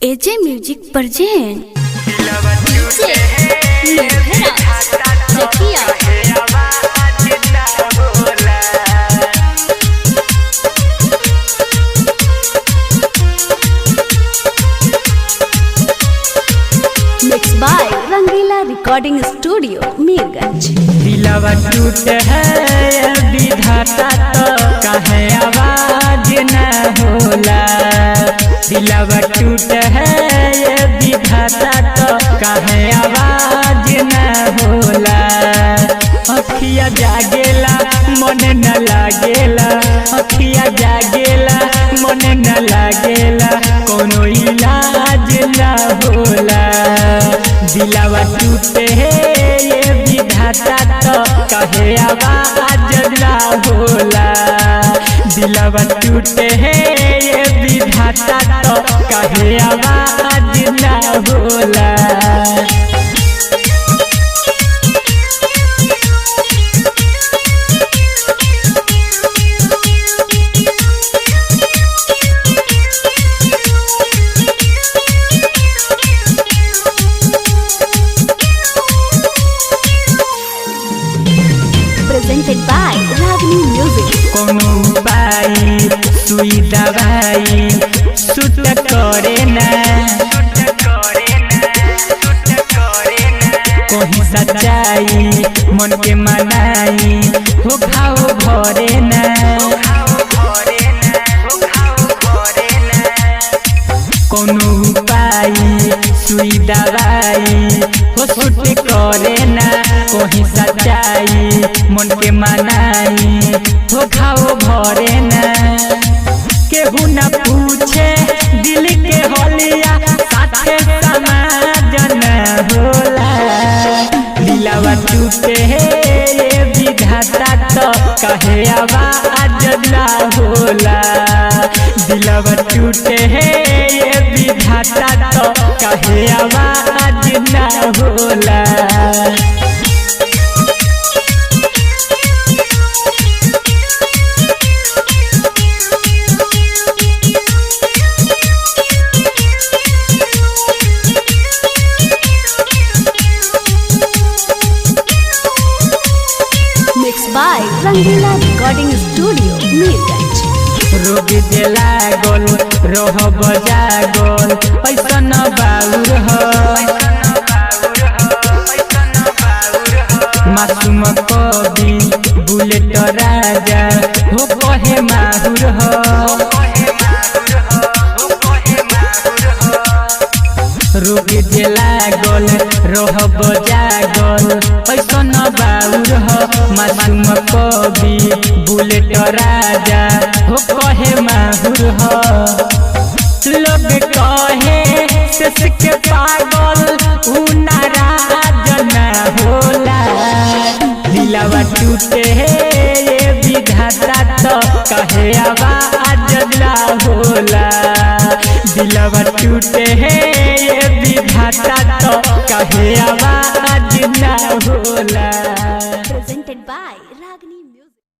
एजे music present mix by Rangeela recording studio Mirganj. दिलवा टूट है विधाता तो कहे आवाज न होला। दिलवा टूट है विधाता तो कहे आवाज न होला। अखिया जागेला मन न लागेला, अखिया जागेला मन न लागेला, कोनो इलाज न होला। दिलवा टूटे ये विधाता तो कहे आवाज ना होला। दिलवा टूटे ये विधाता तो कहे आवाज ना होला। presented by Ragini Music। कोनो उपाय सुई दवाई सुट करे ना, कोई सच्चाई मन के मनाई हो खाओ भरे ना। कोनो उपाय सुई दवाई हो सुट करे ना, कोई सच्चाई मन के मनाई हो खाओ भरे ना। केहू न पूछे दिल के होलिया साथे समाज न होला। दिलवा टूटे ये विधाता तो कहे आवाज न होला। दिलवा टूटे ये विधाता तो कहे आवाज न होला। Mix by Rangeela recording studio Mirganj. रोग जे लागल रहब जागल ऐसन बाउर हो। मासूम कवि बुलेट राजा हो कहे माहुर हो। रोग जे लागल रहब जागल ऐसन बाउर हो। मासूम कवि बुलेट राजा हो कहे माहुर हो। लोग कहे शेष के पागल उ नाराज न होला। दिलवा टूटे ये विधाता तो कहे आवाज न होला। दिलवा टूटे ये विधाता तो कहे आवाज न होला। Presented by